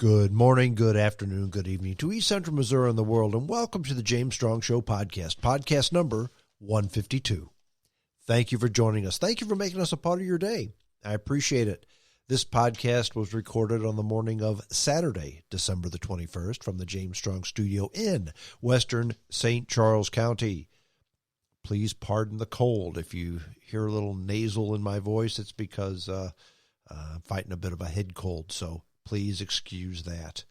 Good morning, good afternoon, good evening to East Central Missouri and the world, and welcome to the James Strong Show podcast, podcast number 152. Thank you for joining us. Thank you for making us a part of your day. I appreciate it. This podcast was recorded on the morning of Saturday, December the 21st, from the James Strong studio in western St. Charles County. Please pardon the cold. If you hear a little nasal in my voice, it's because I'm fighting a bit of a head cold, so please excuse that.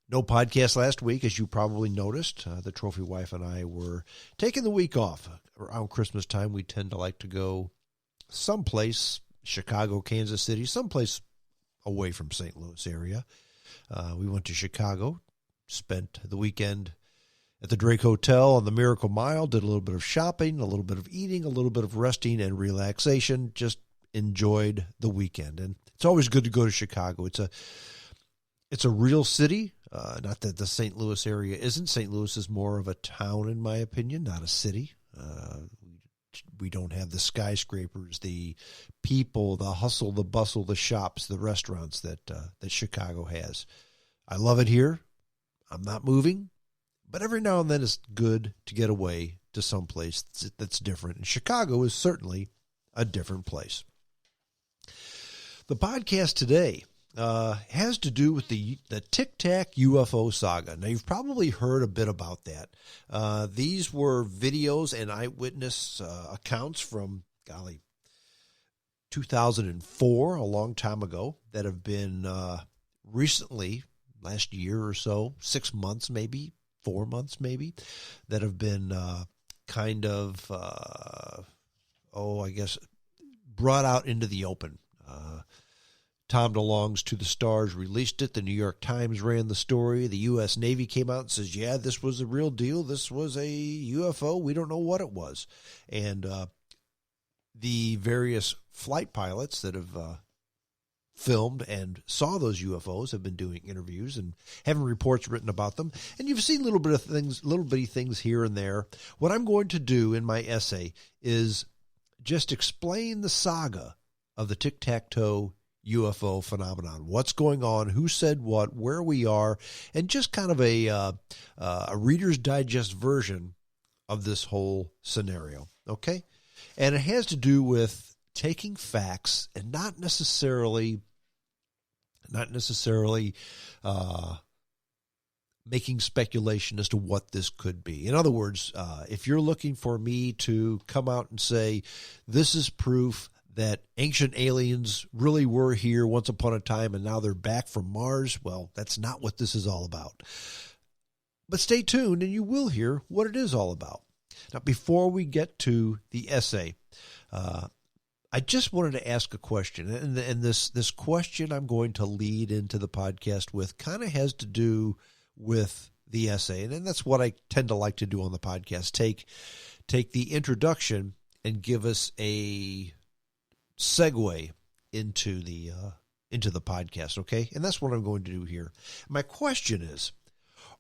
No podcast last week, as you probably noticed. The trophy wife and I were taking the week off. Around Christmas time, we tend to like to go someplace, Chicago, Kansas City, someplace away from St. Louis area. We went to Chicago, spent the weekend at the Drake Hotel on the Miracle Mile, did a little bit of shopping, a little bit of eating, a little bit of resting and relaxation, just enjoyed the weekend. And it's always good to go to Chicago. It's a real city. Not that the St. Louis area isn't. St. Louis is more of a town, in my opinion, not a city. We don't have the skyscrapers, the people, the hustle, the bustle, the shops, the restaurants that Chicago has. I love it here. I'm not moving, but every now and then it's good to get away to someplace that's different. And Chicago is certainly a different place. The podcast today has to do with the Tic Tac UFO saga. Now, you've probably heard a bit about that. These were videos and eyewitness accounts from, 2004, a long time ago, that have been recently, last year or so, 6 months maybe, 4 months maybe, that have been brought out into the open. Tom DeLonge's To the Stars released it. The New York Times ran the story. The U.S. Navy came out and says, yeah, this was a real deal. This was a UFO. We don't know what it was. And the various flight pilots that have filmed and saw those UFOs have been doing interviews and having reports written about them. And you've seen little bitty things here and there. What I'm going to do in my essay is just explain the saga of the tic-tac-toe UFO phenomenon. What's going on, who said what, where we are, and just kind of a Reader's Digest version of this whole scenario, okay? And it has to do with taking facts and not necessarily making speculation as to what this could be. In other words, if you're looking for me to come out and say, this is proof that ancient aliens really were here once upon a time and now they're back from Mars, well, that's not what this is all about. But stay tuned and you will hear what it is all about. Now, before we get to the essay, I just wanted to ask a question. And this question I'm going to lead into the podcast with kind of has to do with the essay. And that's what I tend to like to do on the podcast. Take the introduction and give us a segue into the podcast, okay? And that's what I'm going to do here. My question is,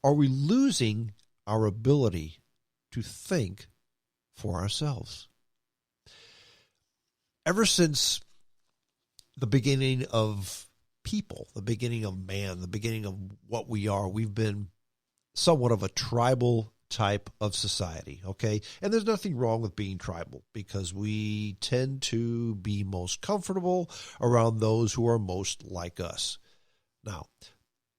are we losing our ability to think for ourselves? Ever since the beginning of people, the beginning of man, the beginning of what we are, we've been somewhat of a tribal type of society, okay? And there's nothing wrong with being tribal because we tend to be most comfortable around those who are most like us. Now,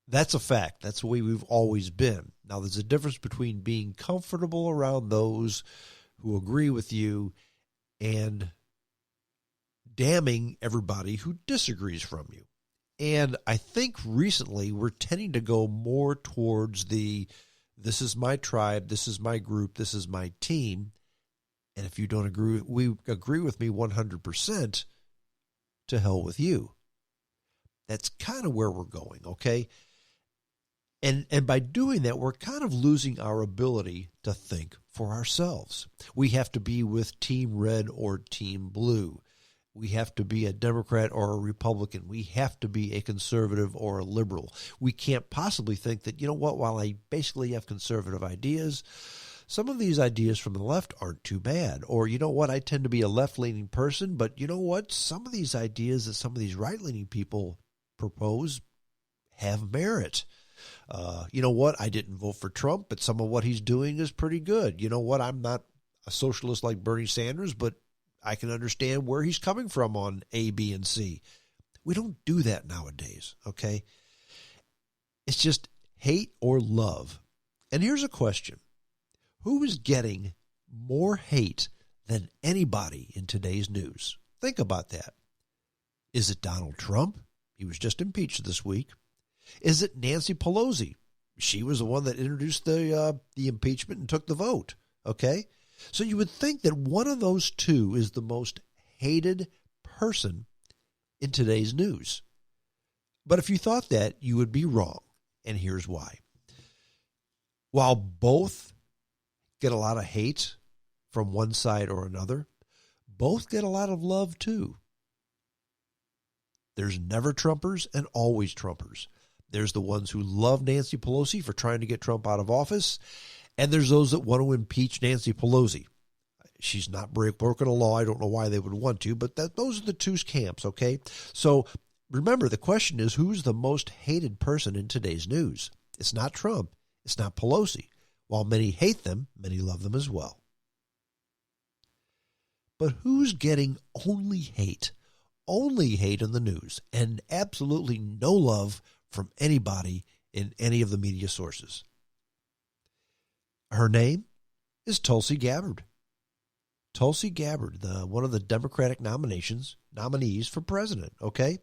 that's a fact. That's the way we've always been. Now, there's a difference between being comfortable around those who agree with you and damning everybody who disagrees from you. And I think recently we're tending to go more towards this is my tribe, this is my group, this is my team. And if you don't agree with me 100%, to hell with you. That's kind of where we're going, okay? And by doing that, we're kind of losing our ability to think for ourselves. We have to be with Team Red or Team Blue. We have to be a Democrat or a Republican. We have to be a conservative or a liberal. We can't possibly think that, you know what, while I basically have conservative ideas, some of these ideas from the left aren't too bad. Or, you know what, I tend to be a left-leaning person, but you know what, some of these ideas that some of these right-leaning people propose have merit. You know what? I didn't vote for Trump, but some of what he's doing is pretty good. You know what? I'm not a socialist like Bernie Sanders, but I can understand where he's coming from on A, B, and C. We don't do that nowadays, okay? It's just hate or love. And here's a question. Who is getting more hate than anybody in today's news? Think about that. Is it Donald Trump? He was just impeached this week. Is it Nancy Pelosi? She was the one that introduced the impeachment and took the vote, okay? So you would think that one of those two is the most hated person in today's news. But if you thought that, you would be wrong, and here's why. While both get a lot of hate from one side or another, both get a lot of love too. There's never Trumpers and always Trumpers. There's the ones who love Nancy Pelosi for trying to get Trump out of office, and there's those that want to impeach Nancy Pelosi. She's not broken a law. I don't know why they would want to, but those are the two camps, okay? So remember, the question is, who's the most hated person in today's news? It's not Trump. It's not Pelosi. While many hate them, many love them as well. But who's getting only hate in the news, and absolutely no love from anybody in any of the media sources? Her name is Tulsi Gabbard. Tulsi Gabbard, one of the Democratic nominees for president, okay?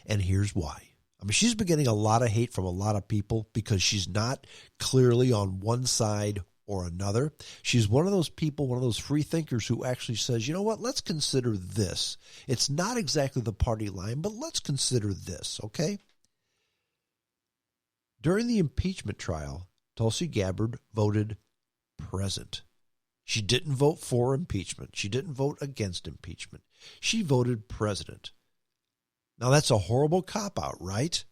And here's why. I mean, she's been getting a lot of hate from a lot of people because she's not clearly on one side or another. She's one of those people, one of those free thinkers who actually says, you know what, let's consider this. It's not exactly the party line, but let's consider this, okay? During the impeachment trial, Tulsi Gabbard voted present. She didn't vote for impeachment. She didn't vote against impeachment. She voted president. Now, that's a horrible cop-out, right?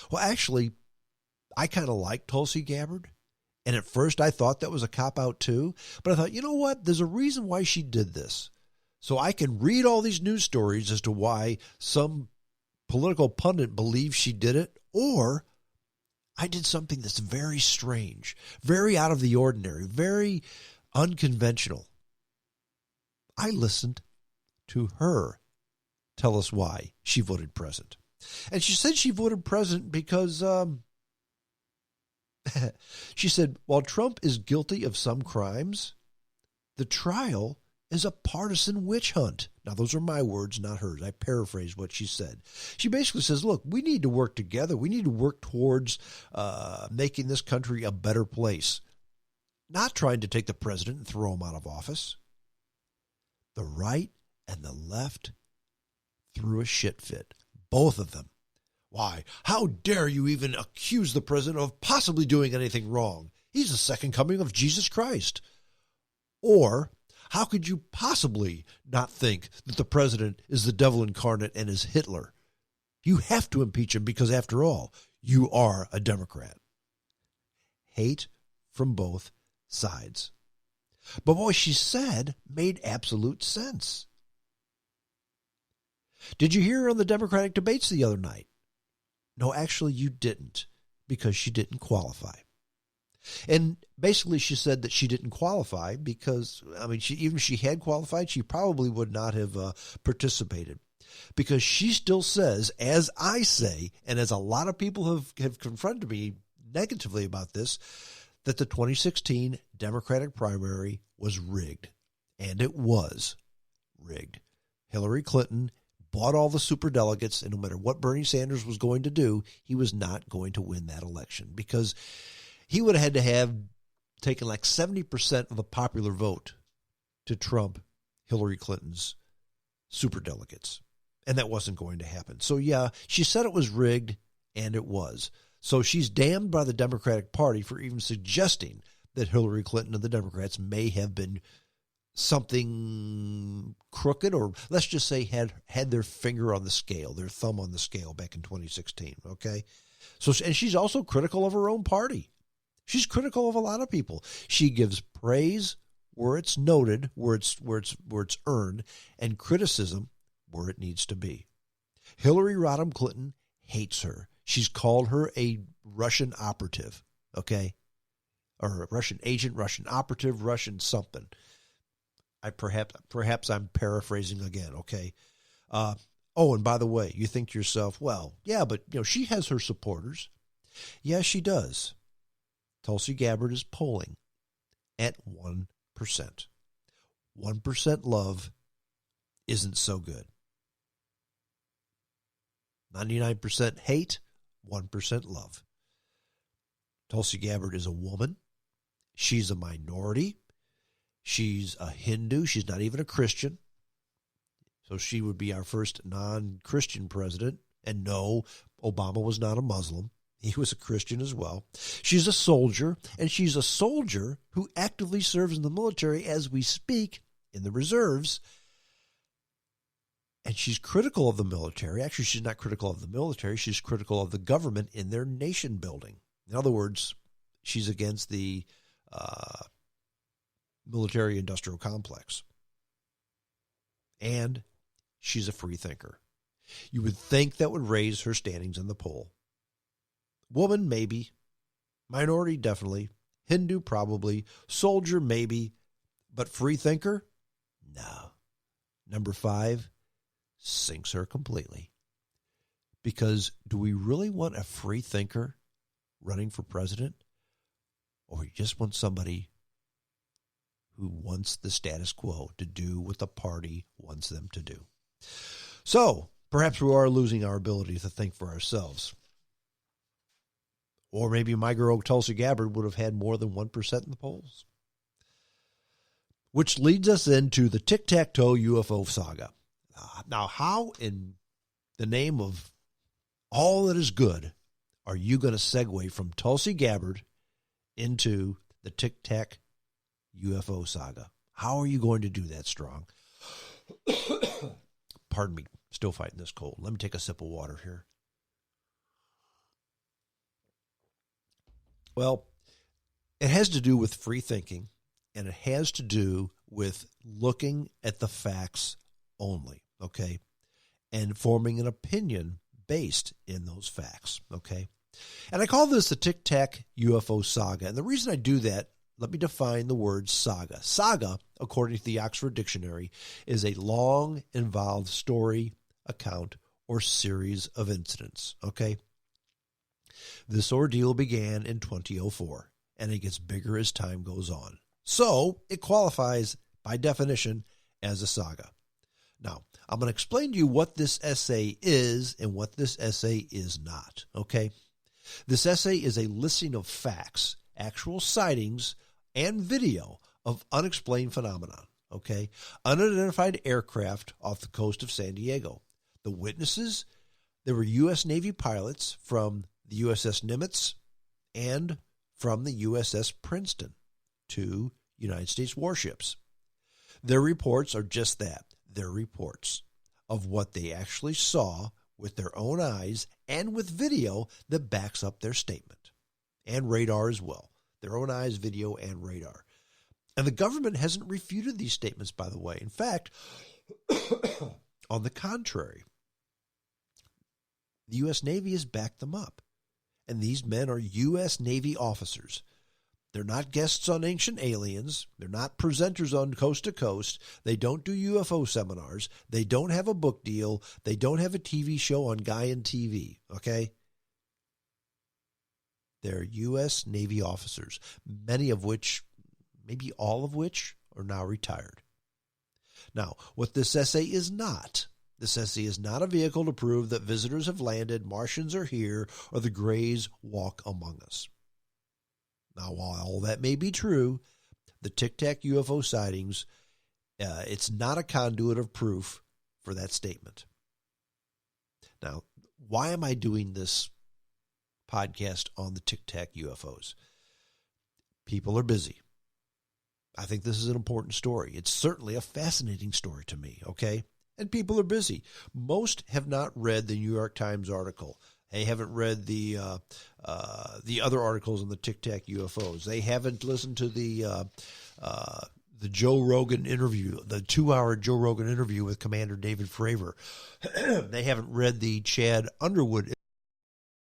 Well, actually, I kind of like Tulsi Gabbard. And at first, I thought that was a cop-out too. But I thought, you know what? There's a reason why she did this. So I can read all these news stories as to why some political pundit believes she did it, or I did something that's very strange, very out of the ordinary, very unconventional. I listened to her tell us why she voted present. And she said she voted present because she said, while Trump is guilty of some crimes, the trial is a partisan witch hunt. Now, those are my words, not hers. I paraphrase what she said. She basically says, look, we need to work together. We need to work towards making this country a better place, not trying to take the president and throw him out of office. The right and the left threw a shit fit, both of them. Why? How dare you even accuse the president of possibly doing anything wrong? He's the second coming of Jesus Christ. Or, how could you possibly not think that the president is the devil incarnate and is Hitler? You have to impeach him because, after all, you are a Democrat. Hate from both sides. But what she said made absolute sense. Did you hear her on the Democratic debates the other night? No, actually you didn't, because she didn't qualify. And basically she said that she didn't qualify because, I mean, even if she had qualified, she probably would not have participated. Because she still says, as I say, and as a lot of people have confronted me negatively about this, that the 2016 Democratic primary was rigged. And it was rigged. Hillary Clinton bought all the superdelegates, and no matter what Bernie Sanders was going to do, he was not going to win that election because he would have had to have taken like 70% of the popular vote to trump Hillary Clinton's superdelegates, and that wasn't going to happen. So yeah, she said it was rigged, and it was. So she's damned by the Democratic Party for even suggesting that Hillary Clinton and the Democrats may have been something crooked, or let's just say had their finger on the scale, their thumb on the scale back in 2016, okay? So, and she's also critical of her own party. She's critical of a lot of people. She gives praise where it's noted, where it's earned, and criticism where it needs to be. Hillary Rodham Clinton hates her. She's called her a Russian operative, okay? Or a Russian agent, Russian operative, Russian something. Perhaps I'm paraphrasing again, okay? And by the way, you think to yourself, well, yeah, but she has her supporters. Yeah, she does. Tulsi Gabbard is polling at 1%. 1% love isn't so good. 99% hate, 1% love. Tulsi Gabbard is a woman. She's a minority. She's a Hindu. She's not even a Christian. So she would be our first non-Christian president. And no, Obama was not a Muslim. He was a Christian as well. She's a soldier, and she's a soldier who actively serves in the military as we speak in the reserves. And she's critical of the military. Actually, she's not critical of the military. She's critical of the government in their nation building. In other words, she's against the military-industrial complex. And she's a free thinker. You would think that would raise her standings in the poll. Woman, maybe. Minority, definitely. Hindu, probably. Soldier, maybe. But free thinker? No. Number 5 sinks her completely. Because do we really want a free thinker running for president? Or we just want somebody who wants the status quo to do what the party wants them to do? So, perhaps we are losing our ability to think for ourselves. Or maybe my girl Tulsi Gabbard would have had more than 1% in the polls. Which leads us into the Tic Tac UFO saga. Now, how in the name of all that is good are you going to segue from Tulsi Gabbard into the Tic Tac UFO saga? How are you going to do that, Strong? Pardon me, still fighting this cold. Let me take a sip of water here. Well, it has to do with free thinking, and it has to do with looking at the facts only, okay, and forming an opinion based in those facts, okay? And I call this the Tic Tac UFO saga, and the reason I do that, let me define the word saga. Saga, according to the Oxford Dictionary, is a long, involved story, account, or series of incidents, okay? This ordeal began in 2004, and it gets bigger as time goes on. So it qualifies, by definition, as a saga. Now, I'm going to explain to you what this essay is and what this essay is not, okay? This essay is a listing of facts, actual sightings, and video of unexplained phenomenon, okay? Unidentified aircraft off the coast of San Diego. The witnesses, there were U.S. Navy pilots from the USS Nimitz and from the USS Princeton, 2 United States warships. Their reports are just that. They're reports of what they actually saw with their own eyes and with video that backs up their statement. And radar as well. Their own eyes, video, and radar. And the government hasn't refuted these statements, by the way. In fact, on the contrary, the U.S. Navy has backed them up. And these men are U.S. Navy officers. They're not guests on Ancient Aliens. They're not presenters on Coast to Coast. They don't do UFO seminars. They don't have a book deal. They don't have a TV show on Gaian TV, okay? They're U.S. Navy officers, many of which, maybe all of which, are now retired. Now, what this essay is not, this essay is not a vehicle to prove that visitors have landed, Martians are here, or the Greys walk among us. Now, while all that may be true, the Tic Tac UFO sightings, it's not a conduit of proof for that statement. Now, why am I doing this podcast on the Tic Tac UFOs? People are busy. I think this is an important story. It's certainly a fascinating story to me, okay? And people are busy. Most have not read the New York Times article. They haven't read the other articles on the Tic Tac UFOs. They haven't listened to the Joe Rogan interview, the 2-hour Joe Rogan interview with Commander David Fravor. They haven't read the Chad Underwood